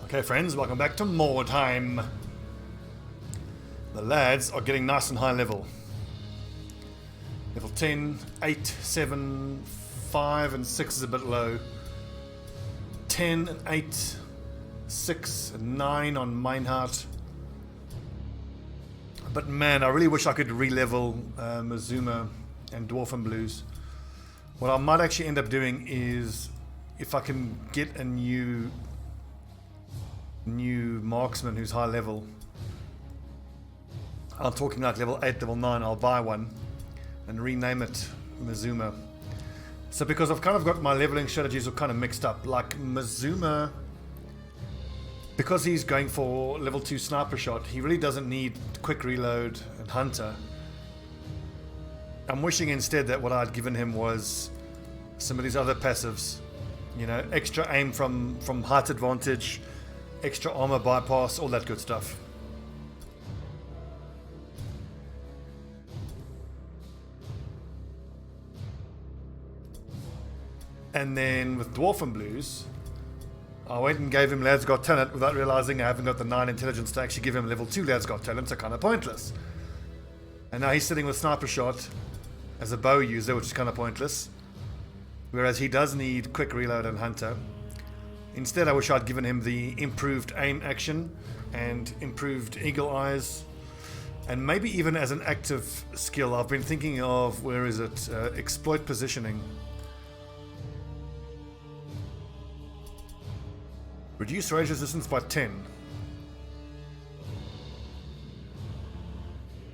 Okay friends, welcome back to Mordheim. The lads are getting nice and high level. Level 10, 8, 7, 5 and 6 is a bit low. 10 and 8, 6 and 9 on Meinhardt. But man, I really wish I could re-level Mazuma and Dwarfen Blues. What I might actually end up doing is, if I can get a new marksman who's high level, I'm talking like level 8, level 9, I'll buy one and rename it Mazuma. So because I've kind of got my leveling strategies are kind of mixed up, like Mazuma, because he's going for level 2 sniper shot, he really doesn't need quick reload and hunter. I'm wishing instead that what I'd given him was some of these other passives, you know, extra aim from height advantage, extra armor bypass, all that good stuff. And then with Dwarfen Blues, I went and gave him Lads Got Talent without realizing I haven't got the 9 intelligence to actually give him level 2 Lads Got Talent, so kind of pointless. And now he's sitting with sniper shot as a bow user, which is kind of pointless. Whereas he does need quick reload and hunter. Instead, I wish I'd given him the improved aim action and improved eagle eyes, and maybe even as an active skill, I've been thinking of, where is it, exploit positioning. Reduce rage resistance by 10.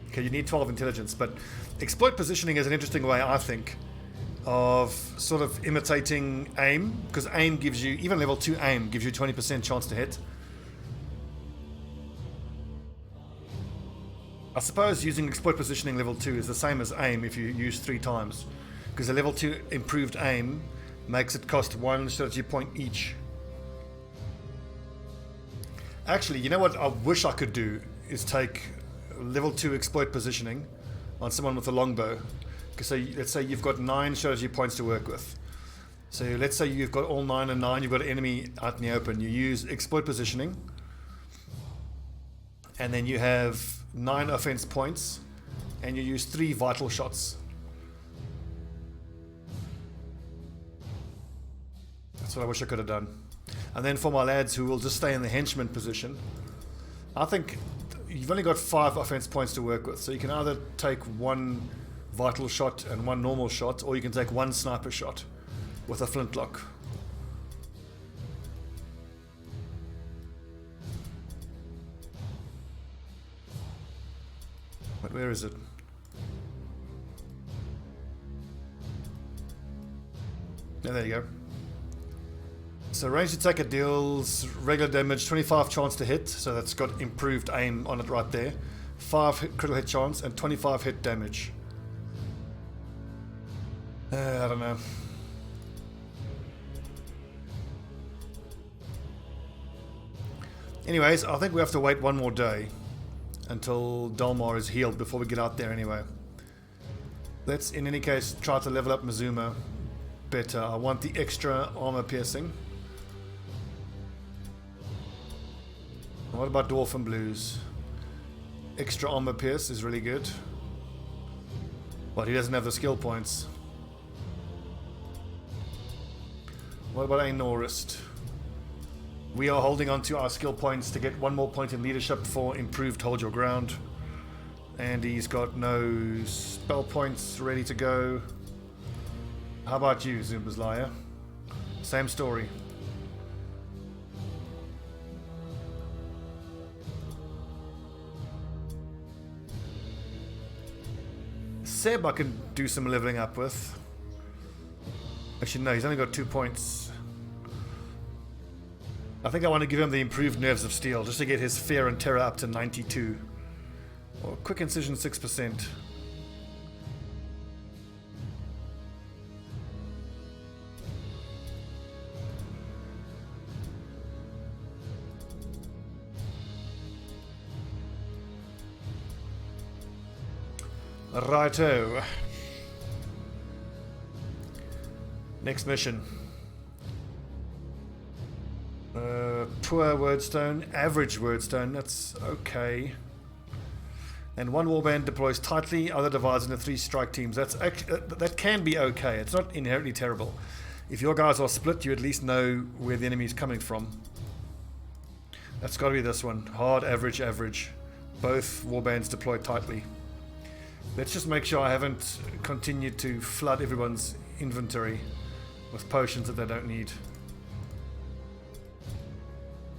Okay, you need 12 intelligence, but exploit positioning is an interesting way, I think, of sort of imitating aim, because aim gives you, even level 2 aim gives you 20% chance to hit. I suppose using exploit positioning level 2 is the same as aim if you use 3 times, because the level 2 improved aim makes it cost 1 strategy point each. Actually, you know what I wish I could do is take level 2 exploit positioning on someone with a longbow. So let's say you've got 9 strategy points to work with. So let's say you've got all 9 and 9, you've got an enemy out in the open. You use exploit positioning, and then you have 9 offense points, and you use 3 vital shots. That's what I wish I could have done. And then for my lads who will just stay in the henchman position, I think you've only got 5 offense points to work with. So you can either take 1 vital shot and 1 normal shot, or you can take 1 sniper shot with a flintlock. But where is it? Yeah, there you go. So ranged attacker deals regular damage, 25 chance to hit, so that's got improved aim on it right there. 5 critical hit chance and 25 hit damage. I don't know. Anyways, I think we have to wait one more day until Dalmar is healed before we get out there anyway. Let's, in any case, try to level up Mazuma better. I want the extra armor piercing. What about Dwarfen Blues? Extra armor pierce is really good. But he doesn't have the skill points. What about Anorist? We are holding on to our skill points to get 1 more point in leadership for improved hold your ground. And he's got no spell points ready to go. How about you, Zumba's Liar? Same story. Seb I can do some leveling up with. Actually no, he's only got 2 points. I think I want to give him the improved Nerves of Steel just to get his Fear and Terror up to 92. Or Quick Incision 6%. Righto. Next mission. poor Wyrdstone, average Wyrdstone, that's okay. And one warband deploys tightly, other divides into 3 strike teams. That can be okay. It's not inherently terrible. If your guys are split, you at least know where the enemy is coming from. That's got to be this one. Hard, average, average. Both warbands deployed tightly. Let's just make sure I haven't continued to flood everyone's inventory with potions that they don't need.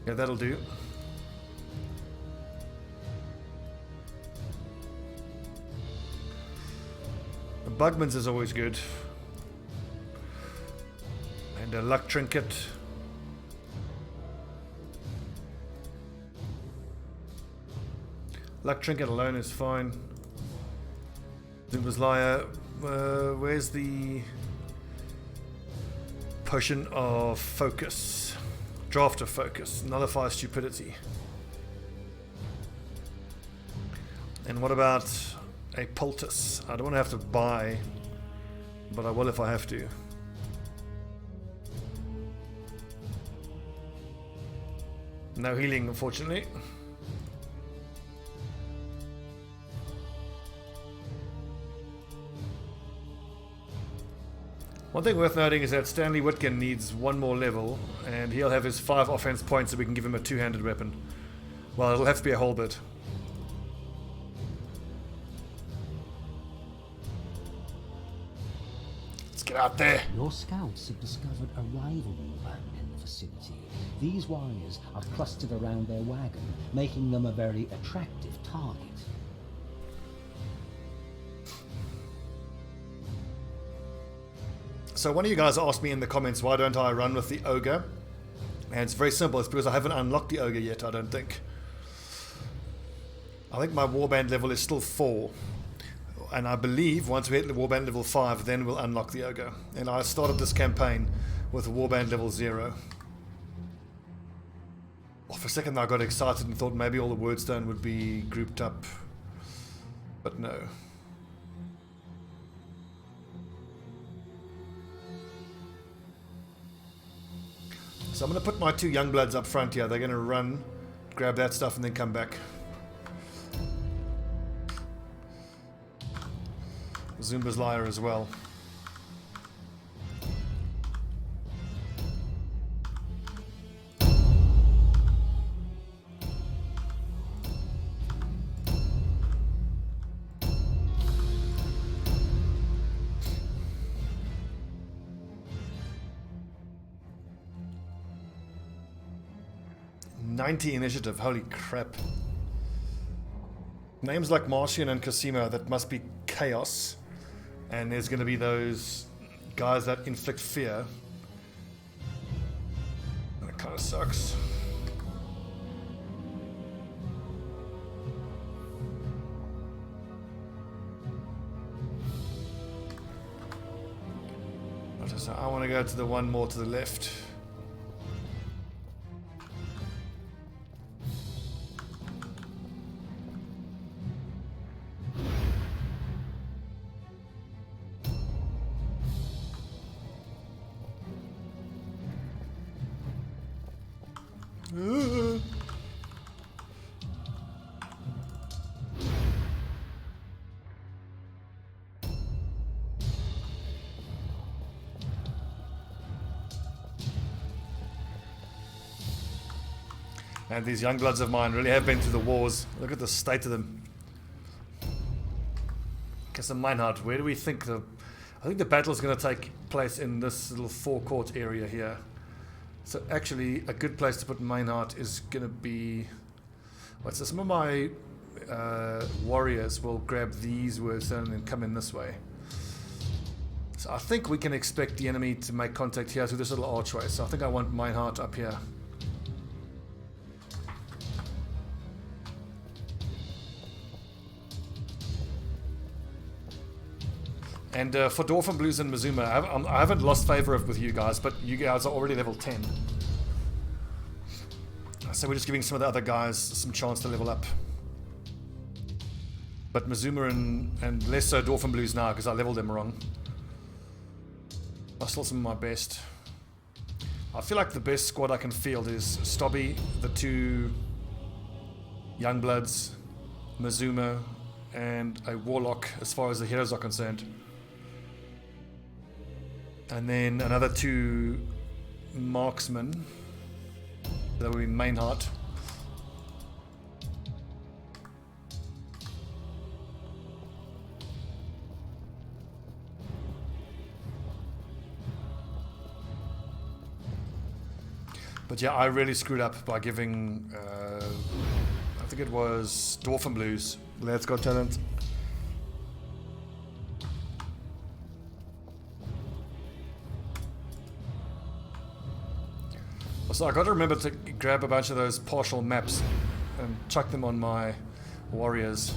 Yeah, that'll do. The Bugman's is always good. And a luck trinket. Luck trinket alone is fine. Zumba's Liar. Where's the potion of focus? Draft of focus. Nullify stupidity. And what about a poultice? I don't want to have to buy, but I will if I have to. No healing, unfortunately. One thing worth noting is that Stanley Whitkin needs 1 more level, and he'll have his 5 offense points so we can give him a 2-handed weapon. Well, it'll have to be a whole bit. Let's get out there. Your scouts have discovered a rivalry warband in the vicinity. These warriors are clustered around their wagon, making them a very attractive target. So one of you guys asked me in the comments, why don't I run with the ogre? And it's very simple. It's because I haven't unlocked the ogre yet, I don't think. I think my warband level is still 4. And I believe once we hit the warband level 5, then we'll unlock the ogre. And I started this campaign with warband level 0. Oh, for a second I got excited and thought maybe all the Wyrdstone would be grouped up. But no. So I'm going to put my 2 young bloods up front here. They're going to run, grab that stuff, and then come back. Zumba's Liar as well. Initiative, holy crap. Names like Martian and Cosimo, that must be chaos. And there's going to be those guys that inflict fear. That kind of sucks. So I want to go to the one more to the left. And these young bloods of mine really have been through the wars. Look at the state of them. Okay, so Meinhard, where do we think the... I think the battle is going to take place in this little forecourt area here. So actually, a good place to put Meinhard is going to be... What's this? Some of my warriors will grab these Wyrdstone and come in this way. So I think we can expect the enemy to make contact here through this little archway. So I think I want Meinhard up here. And for Dwarfen Blues and Mazuma, I haven't lost favor with you guys, but you guys are already level 10. So we're just giving some of the other guys some chance to level up. But Mazuma and less so Dwarfen Blues now, because I leveled them wrong. I still some of my best. I feel like the best squad I can field is Stobbie, the 2 Youngbloods, Mizumo, and a Warlock as far as the heroes are concerned. And then another 2 Marksmen. That will be main heart. But yeah, I really screwed up by giving, I think it was Dwarf and Blues, Lads Got Talent. So I got to remember to grab a bunch of those partial maps and chuck them on my warriors.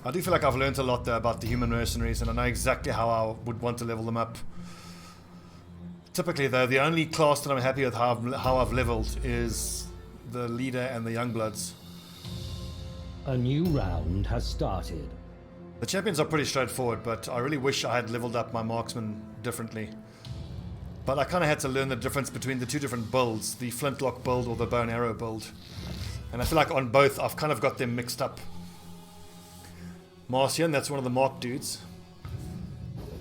I do feel like I've learned a lot there about the human mercenaries, and I know exactly how I would want to level them up. Typically, though, the only class that I'm happy with how I've leveled is the leader and the Youngbloods. A new round has started. The champions are pretty straightforward, but I really wish I had leveled up my marksman differently. But I kind of had to learn the difference between the 2 different builds, the flintlock build or the bow and arrow build. And I feel like on both, I've kind of got them mixed up. Marcian, that's one of the mark dudes.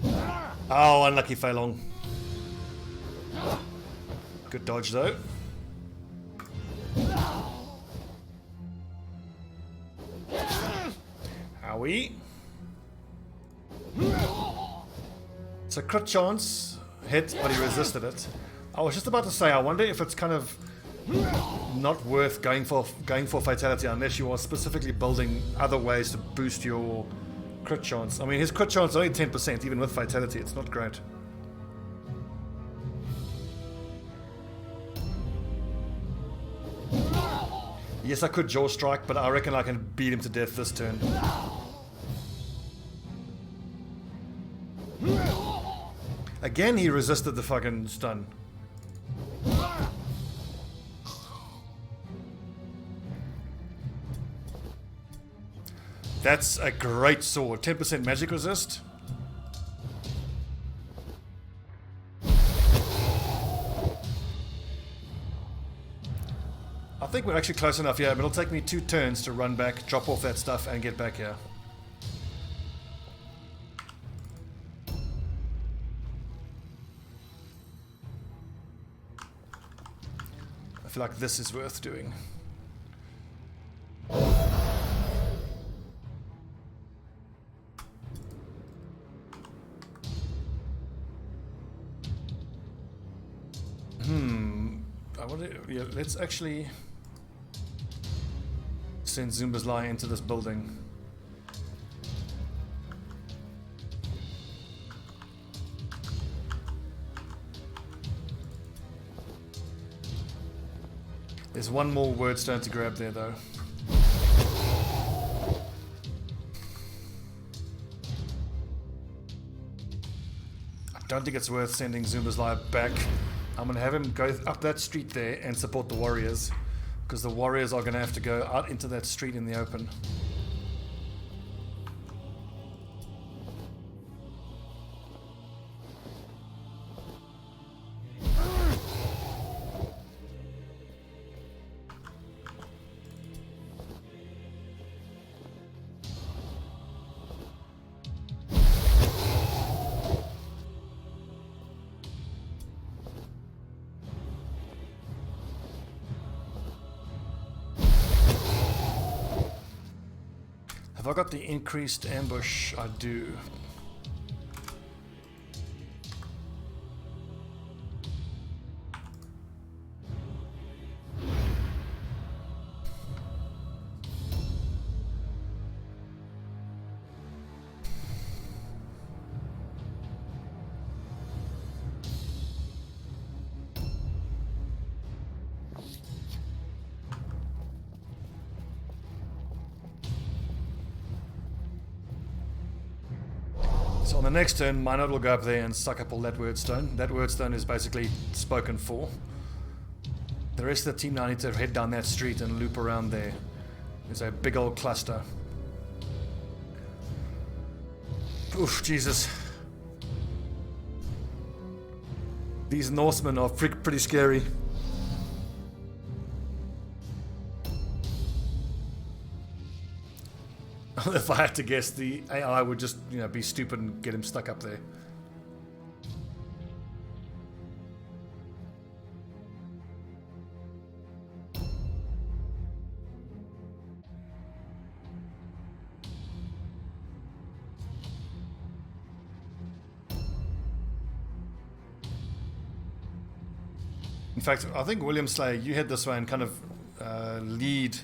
Oh, unlucky Feilong. Good dodge though. Howie. It's a crit chance. Hit, but he resisted it. I was just about to say, I wonder if it's kind of not worth going for fatality unless you are specifically building other ways to boost your crit chance. I mean, his crit chance is only 10%, even with fatality. It's not great. Yes, I could jaw strike, but I reckon I can beat him to death this turn. Again, he resisted the fucking stun. That's a great sword. 10% magic resist. I think we're actually close enough here, but it'll take me 2 turns to run back, drop off that stuff, and get back here. I feel like this is worth doing. Yeah, let's actually send Zumba's Lie into this building. There's one more Wyrdstone to grab there though. I don't think it's worth sending Zumba's Lie back. I'm going to have him go up that street there and support the warriors, because the warriors are going to have to go out into that street in the open. Have I got the increased ambush? I do. So on the next turn, my note will go up there and suck up all that Wyrdstone. That Wyrdstone is basically spoken for. The rest of the team now need to head down that street and loop around there. There's a big old cluster. Oof, Jesus. These Norsemen are pretty scary. If I had to guess, the AI would just, be stupid and get him stuck up there. In fact, I think William Slayer, you head this way and kind of lead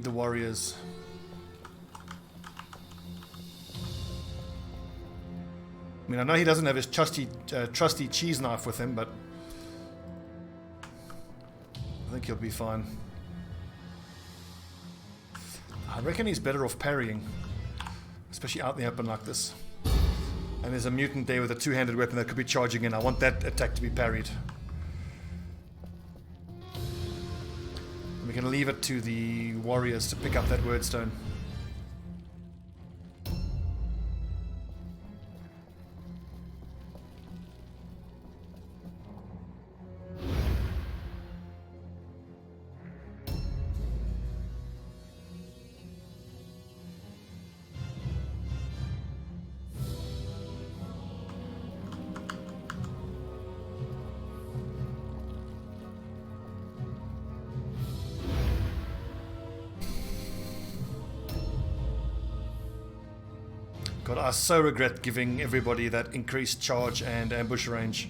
the warriors. I mean, I know he doesn't have his trusty cheese knife with him, but I think he'll be fine. I reckon he's better off parrying, especially out in the open like this. And there's a mutant there with a two-handed weapon that could be charging in. I want that attack to be parried. We can leave it to the warriors to pick up that Wyrdstone. God, I so regret giving everybody that increased charge and ambush range.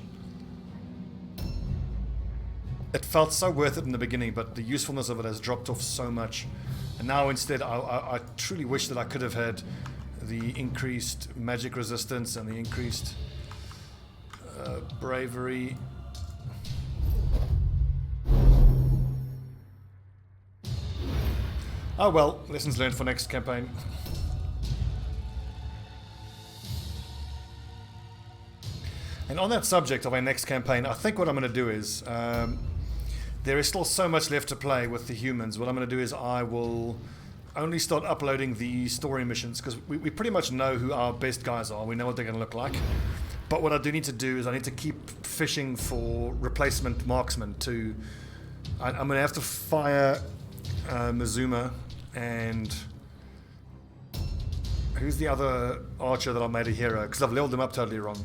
It felt so worth it in the beginning, but the usefulness of it has dropped off so much. And now instead, I truly wish that I could have had the increased magic resistance and the increased bravery. Oh well, lessons learned for next campaign. And on that subject of our next campaign, I think what I'm going to do is, there is still so much left to play with the humans. What I'm going to do is I will only start uploading the story missions, because we pretty much know who our best guys are. We know what they're going to look like. But what I do need to do is I need to keep fishing for replacement marksmen to... I'm going to have to fire Mizuma and... Who's the other archer that I made a hero? Because I've leveled them up totally wrong.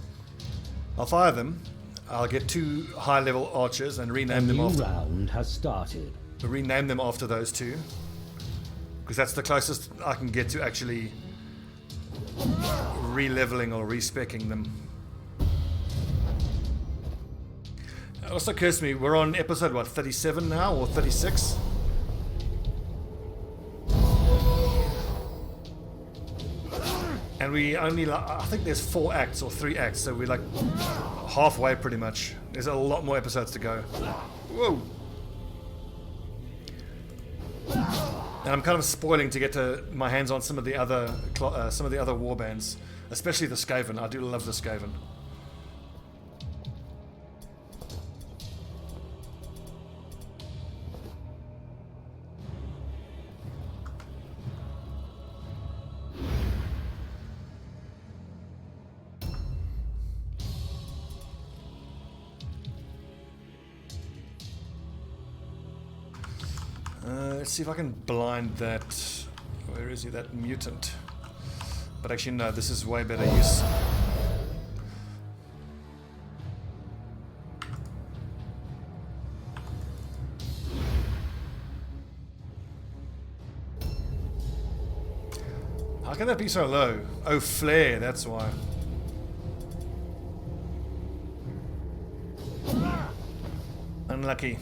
I'll fire them. I'll get 2 high-level archers and rename them after. A new round has started. Rename them after those 2, because that's the closest I can get to actually re-leveling or re-speccing them. It also occurs to me, we're on episode what, 37 now or 36? And we only, I think there's 4 acts or 3 acts, so we're like halfway pretty much. There's a lot more episodes to go. Whoa! And I'm kind of spoiling to get to my hands on some of the other warbands, especially the Skaven. I do love the Skaven. Let's see if I can blind that. Where is he? That mutant. But actually, no, this is way better use. How can that be so low? Oh, flare, that's why. Unlucky.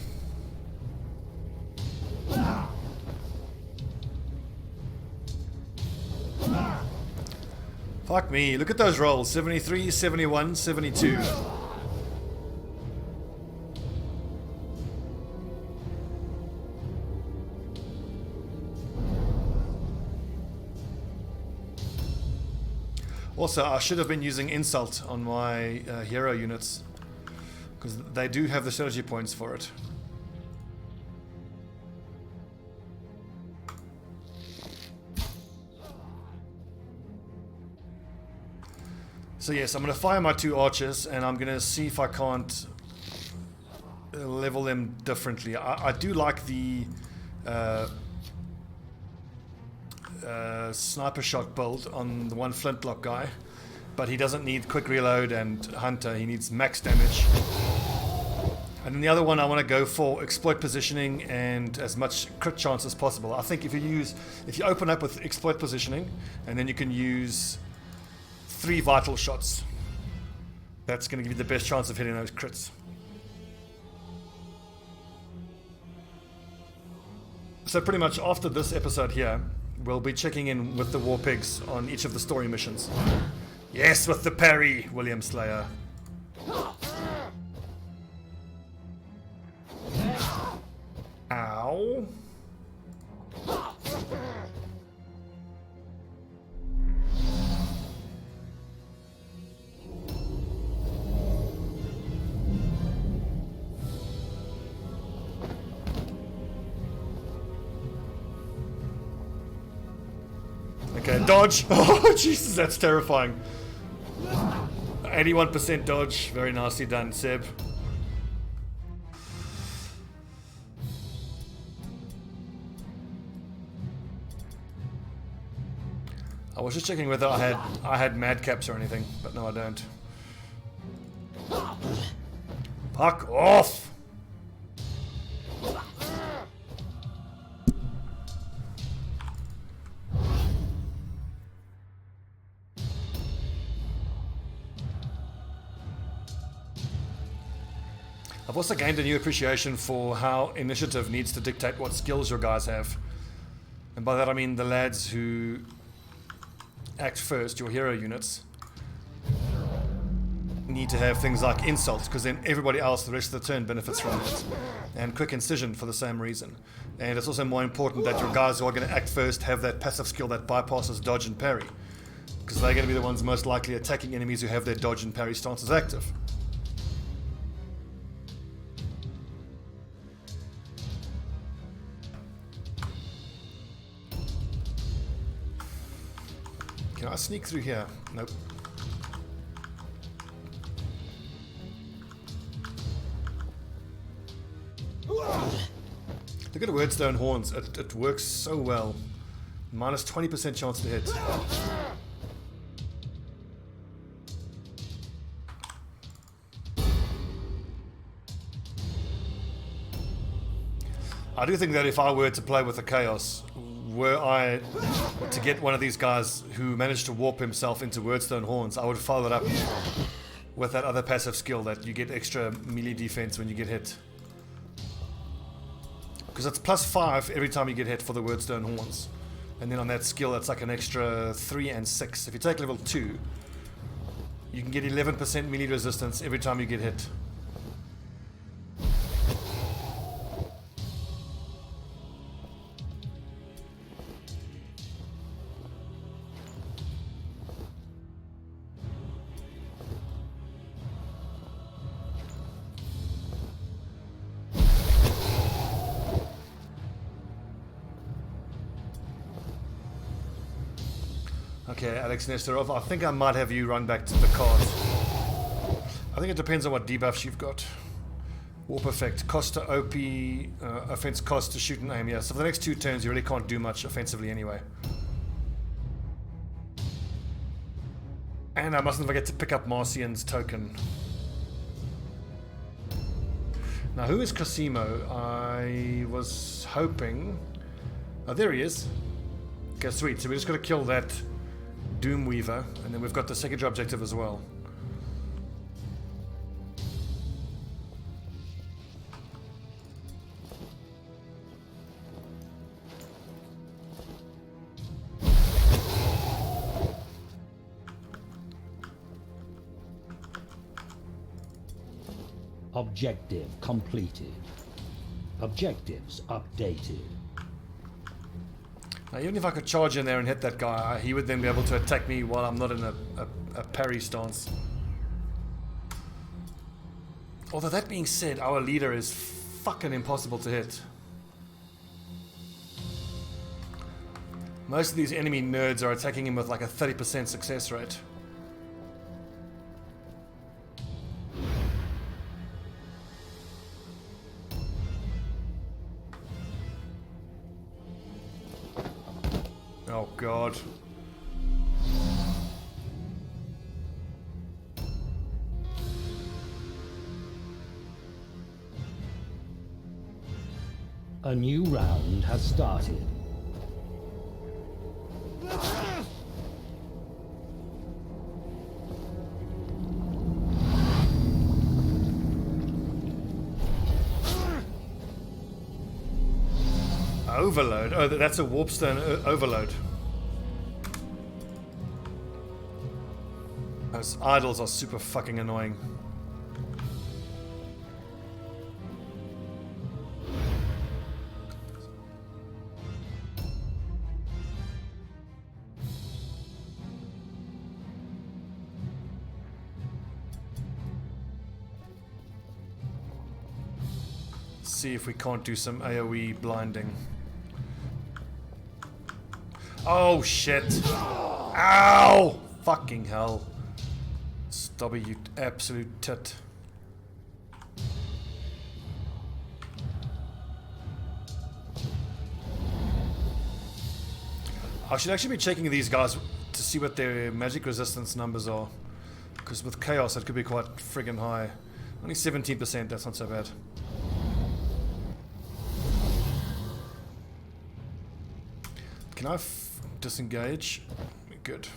Fuck me, look at those rolls. 73, 71, 72. Also, I should have been using insult on my hero units, because they do have the strategy points for it. So yes, I'm going to fire my 2 archers, and I'm going to see if I can't level them differently. I do like the sniper shot build on the one flintlock guy, but he doesn't need quick reload and hunter, he needs max damage. And then the other one I want to go for exploit positioning and as much crit chance as possible. I think if you open up with exploit positioning, and then you can use 3 vital shots, that's going to give you the best chance of hitting those crits. So pretty much after this episode here, we'll be checking in with the war pigs on each of the story missions. Yes, with the parry, William Slayer. Ow. Okay, dodge. Oh, Jesus, that's terrifying. 81% dodge. Very nicely done, Seb. I was just checking whether I had madcaps or anything, but no, I don't. Fuck off! I've also gained a new appreciation for how initiative needs to dictate what skills your guys have. And by that I mean the lads who act first, your hero units, need to have things like insults, because then everybody else the rest of the turn benefits from it. And quick incision for the same reason. And it's also more important that your guys who are going to act first have that passive skill that bypasses dodge and parry, because they're going to be the ones most likely attacking enemies who have their dodge and parry stances active. Can I sneak through here? Nope. Look at the Wyrdstone horns. It works so well. Minus 20% chance to hit. I do think that if I were to play with the Chaos, were I to get one of these guys who managed to warp himself into Wyrdstone horns, I would follow it up with that other passive skill that you get extra melee defense when you get hit. Because it's +5 every time you get hit for the Wyrdstone horns. And then on that skill, it's like an extra 3 and 6. If you take level 2, you can get 11% melee resistance every time you get hit. Okay, Alex Nesterov, I think I might have you run back to the cards. I think it depends on what debuffs you've got. Warp effect, cost to OP, offense cost to shoot and aim. Yeah, so for the next 2 turns you really can't do much offensively anyway. And I mustn't forget to pick up Marcian's token. Now, who is Cosimo? I was hoping... Oh, there he is. Okay, sweet. So we just got to kill that Doomweaver, and then we've got the secondary objective as well. Objective completed. Objectives updated. Now, even if I could charge in there and hit that guy, he would then be able to attack me while I'm not in a parry stance. Although that being said, our leader is fucking impossible to hit. Most of these enemy nerds are attacking him with like a 30% success rate. Oh god. A new round has started. Overload? Oh, that's a Warpstone overload. Those idols are super fucking annoying. See if we can't do some AoE blinding. Oh shit! Ow! Fucking hell. Stobbie, you absolute tit. I should actually be checking these guys to see what their magic resistance numbers are. Because with Chaos it could be quite friggin' high. Only 17%, that's not so bad. Can I disengage? Good.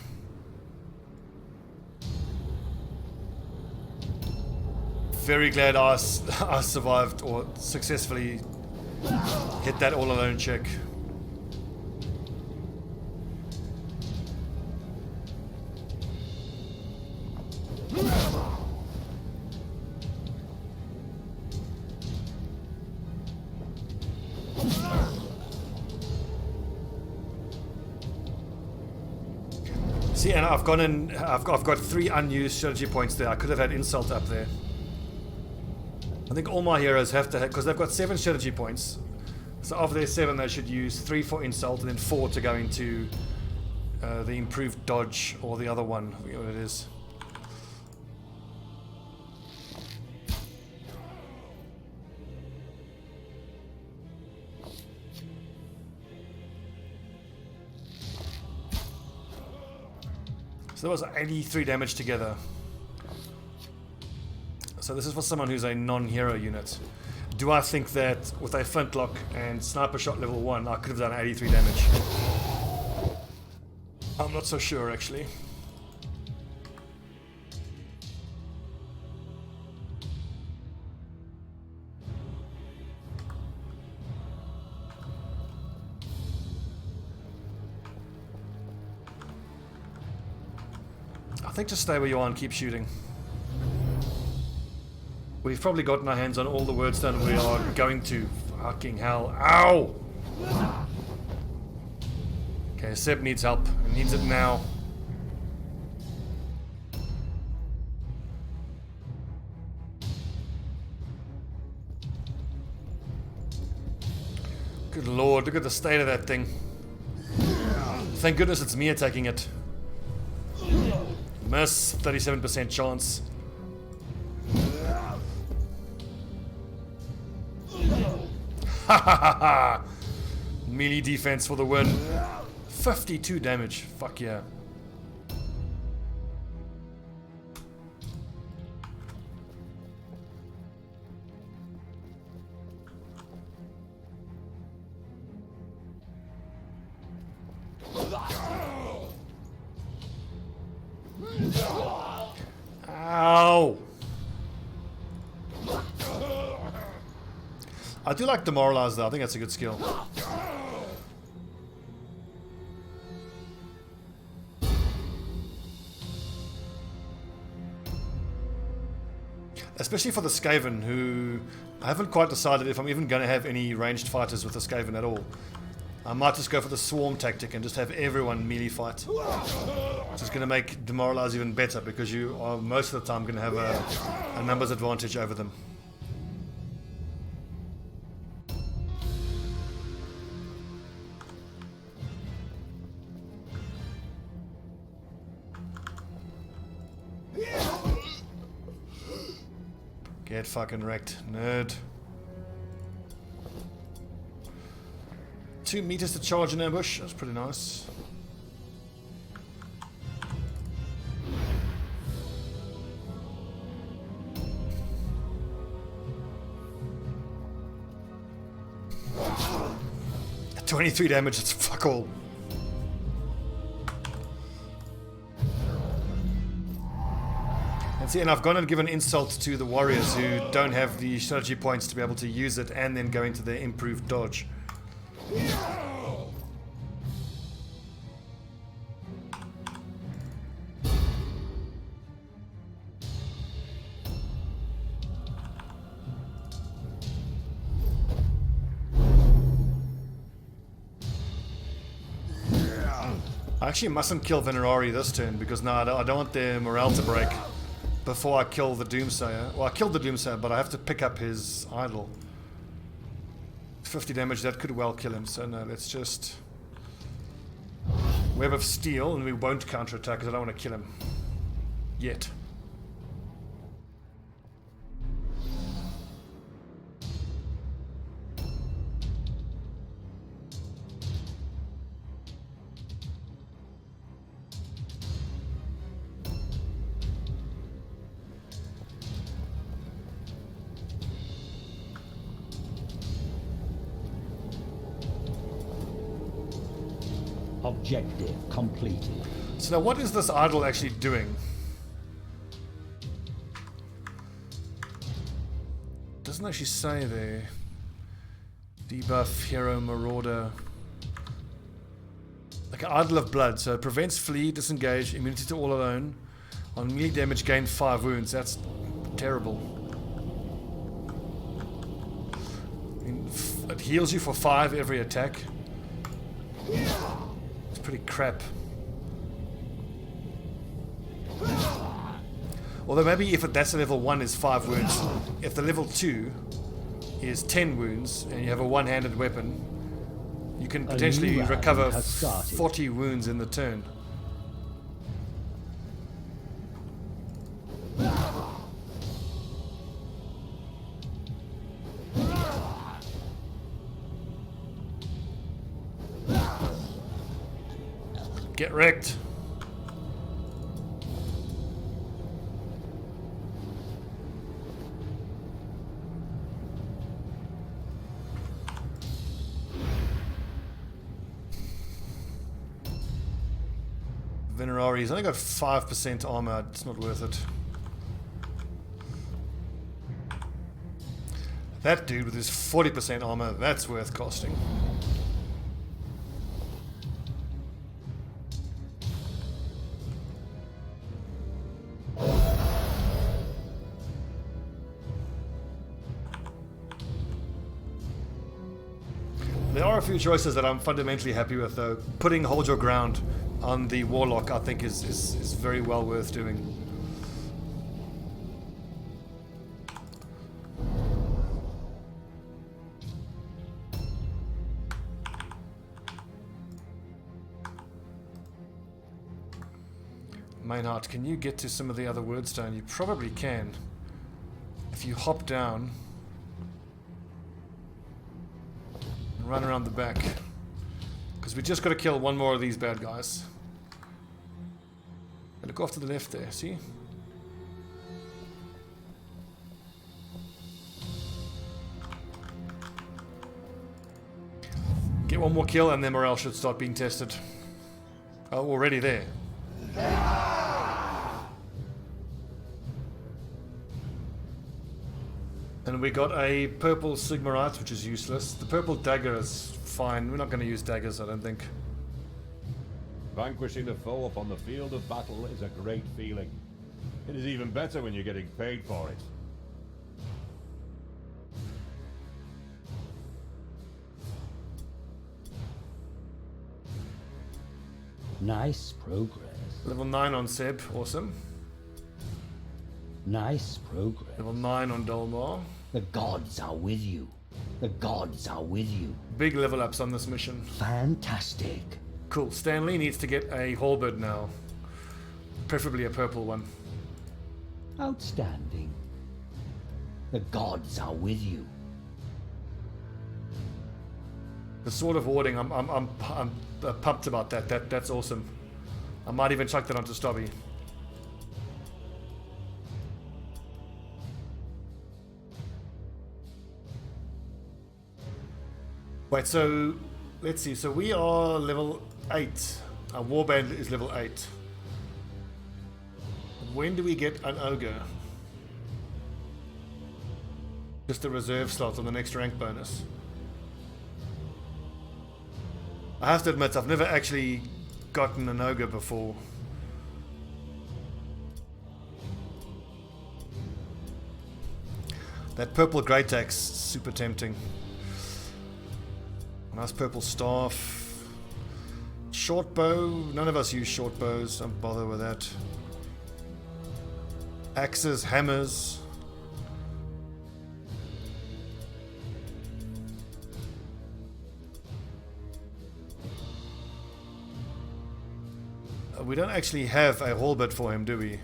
Very glad I survived or successfully hit that all alone check. See, and I've gone in. I've got 3 unused strategy points there. I could have had insult up there. I think all my heroes have to have, because they've got 7 strategy points. So of their 7, they should use 3 for insult and then 4 to go into the improved dodge or the other one. I forget what it is. So that was 83 damage together. So this is for someone who's a non-hero unit. Do I think that with a flintlock and sniper shot level 1, I could have done 83 damage? I'm not so sure, actually. I think just stay where you are and keep shooting. We've probably gotten our hands on all the Wyrdstone we are going to. Fucking hell. Ow! Okay, Seb needs help. He needs it now. Good lord, look at the state of that thing. Thank goodness it's me attacking it. Miss, 37% chance. Ha ha ha ha! Melee defense for the win. 52 damage. Fuck yeah. I do like demoralize though. I think that's a good skill. Especially for the Skaven, who I haven't quite decided if I'm even going to have any ranged fighters with the Skaven at all. I might just go for the swarm tactic and just have everyone melee fight. Which is going to make demoralize even better because you are most of the time going to have a numbers advantage over them. Get fucking wrecked, nerd. 2 meters to charge an ambush. That's pretty nice. At 23 damage, it's fuck all. See, and I've gone and given insult to the warriors who don't have the strategy points to be able to use it and then go into their improved dodge. I actually mustn't kill Venerari this turn because no, I don't want their morale to break before I kill the Doomsayer. Well, I killed the Doomsayer, but I have to pick up his idol. 50 damage, that could well kill him, so no, let's just... Web of Steel, and we won't counterattack because I don't want to kill him. Yet. Objective completed. So now what is this idol actually doing? Doesn't actually say there. Debuff, hero, marauder. Like an idol of blood, so it prevents flee, disengage, immunity to all alone. On melee damage, gain 5 wounds. That's terrible. I mean, it heals you for 5 every attack. Pretty crap. Although maybe if that's a level 1 is 5 wounds, if the level 2 is 10 wounds and you have a one-handed weapon, you can potentially recover 40 wounds in the turn. Get wrecked. Venerari's only got 5% armor, it's not worth it. That dude with his 40% armor, that's worth costing. There are a few choices that I'm fundamentally happy with though. Putting Hold Your Ground on the Warlock I think is very well worth doing. Mainhart, can you get to some of the other Wyrdstone? You probably can. If you hop down and run around the back. Because we just got to kill one more of these bad guys. And look off to the left there, see? Get one more kill and then morale should start being tested. Oh, already there. And we got a purple Sigmarite, which is useless. The purple dagger is fine. We're not going to use daggers, I don't think. Vanquishing the foe upon the field of battle is a great feeling. It is even better when you're getting paid for it. Nice progress. Level 9 on Seb, awesome. Nice progress. Level 9 on Dolmar. The gods are with you. The gods are with you. Big level ups on this mission. Fantastic. Cool. Stanley needs to get a halberd now. Preferably a purple one. Outstanding. The gods are with you. The Sword of Warding, I'm pumped about that. That's awesome. I might even chuck that onto Stobbie. Wait, so let's see. So we are level 8. Our warband is level 8. When do we get an ogre? Just a reserve slot on the next rank bonus. I have to admit, I've never actually gotten an ogre before. That purple great axe, super tempting. Nice purple staff. Short bow, none of us use short bows, don't bother with that. Axes, hammers. We don't actually have a halberd for him, do we?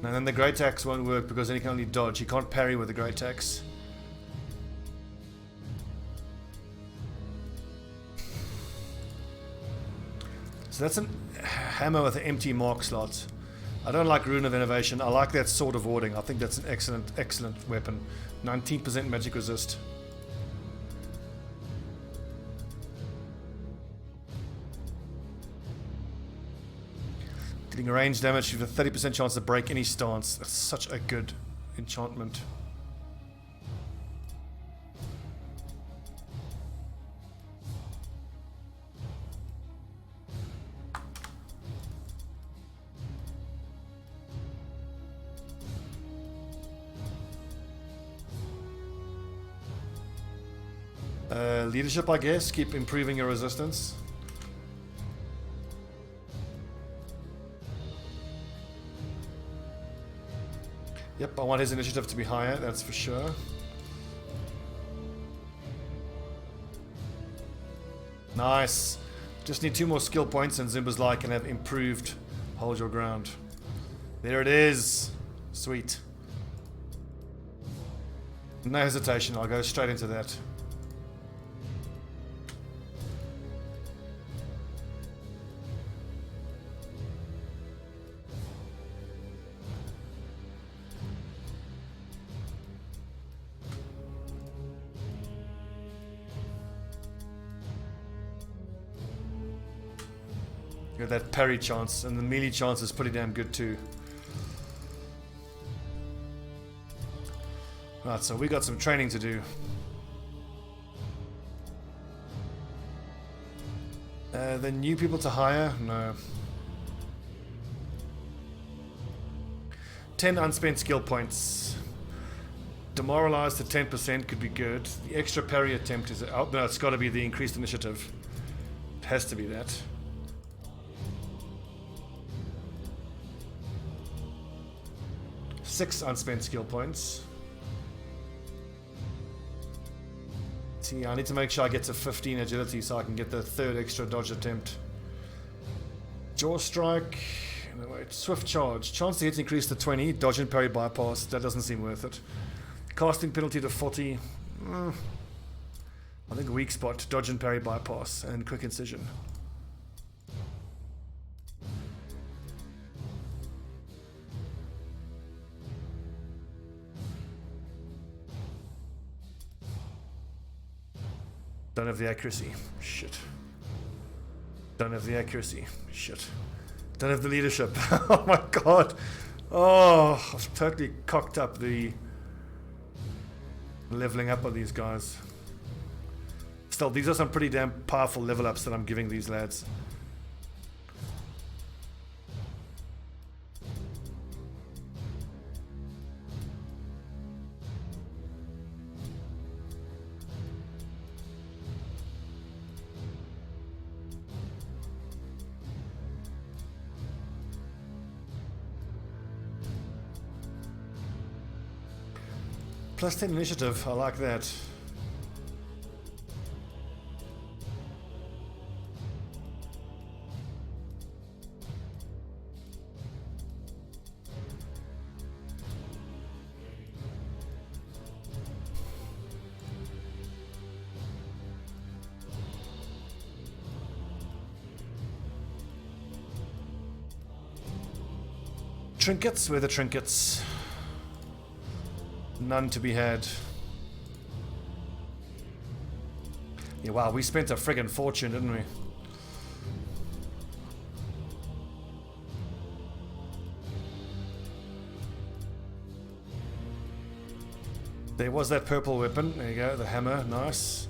And then the great axe won't work because then he can only dodge. He can't parry with the great axe. So that's a hammer with an empty mark slot. I don't like Rune of Innovation. I like that Sword of Warding. I think that's an excellent weapon. 19% magic resist. Getting range damage with a 30% chance to break any stance. That's such a good enchantment. Leadership, I guess. Keep improving your resistance. Yep, I want his initiative to be higher, that's for sure. Nice. Just need 2 more skill points and Zimba's Light can have improved hold your ground. There it is. Sweet. No hesitation, I'll go straight into that. You got that parry chance, and the melee chance is pretty damn good too. Right, so we got some training to do. The new people to hire? No. 10 unspent skill points. Demoralized to 10% could be good. The extra parry attempt is... Oh, no, it's got to be the increased initiative. It has to be that. Six unspent skill points. See, I need to make sure I get to 15 agility so I can get the 3rd extra dodge attempt. Jaw strike. No, wait. Swift charge. Chance to hit increased to 20. Dodge and parry bypass. That doesn't seem worth it. Casting penalty to 40. I think weak spot. Dodge and parry bypass. And quick incision. Don't have the accuracy. Shit. Don't have the accuracy. Shit. Don't have the leadership. Oh my god. Oh, I've totally cocked up the leveling up of these guys. Still, these are some pretty damn powerful level ups that I'm giving these lads. Plus 10 initiative, I like that. Trinkets, where are the trinkets? None to be had. Yeah, wow, we spent a friggin' fortune, didn't we? There was that purple weapon. There you go, the hammer. Nice.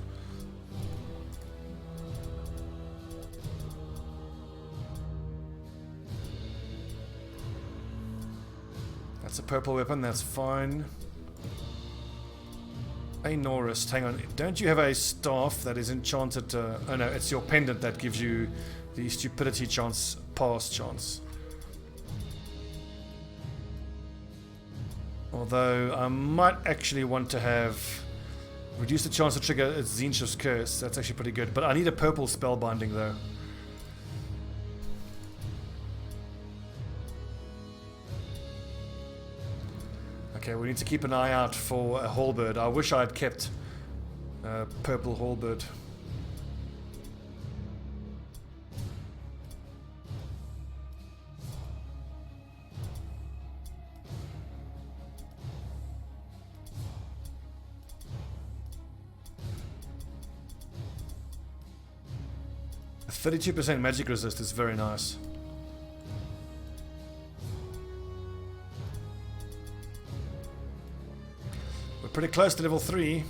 That's a purple weapon, that's fine. A Norist, hang on. Don't you have a staff that is enchanted to... Oh no, it's your pendant that gives you the stupidity chance, pass chance. Although, I might actually want to have... Reduce the chance to trigger Zinch's curse. That's actually pretty good. But I need a purple spellbinding though. Okay, we need to keep an eye out for a halberd. I wish I had kept a purple halberd. A 32% magic resist is very nice. Pretty close to level 3.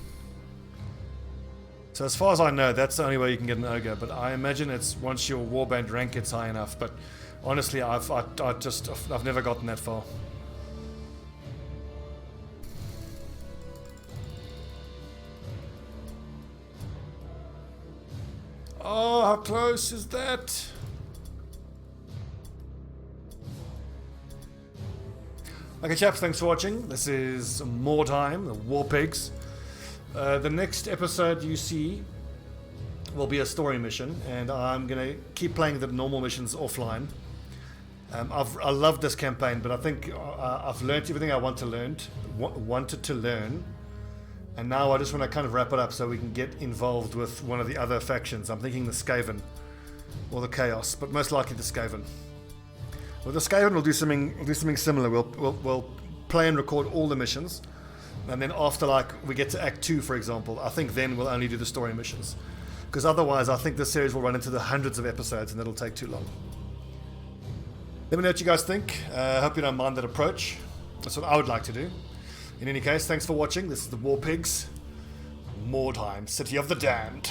So as far as I know, that's the only way you can get an ogre. But I imagine it's once your warband rank gets high enough. But honestly, I've never gotten that far. Oh, how close is that? Okay chaps, thanks for watching. This is Mordheim, the War Pigs. The next episode you see will be a story mission, and I'm going to keep playing the normal missions offline. I love this campaign, but I think I've learned everything I wanted to learn, and now I just want to kind of wrap it up so we can get involved with one of the other factions. I'm thinking the Skaven or the Chaos, but most likely the Skaven. With the Skaven, we'll do something similar. We'll play and record all the missions, and then after, like, we get to Act 2, for example, I think then we'll only do the story missions, because otherwise I think this series will run into the hundreds of episodes and it'll take too long. Let me know what you guys think. I hope you don't mind that approach. That's what I would like to do. In any case, thanks for watching. This is the War Pigs, Mordheim, City of the Damned.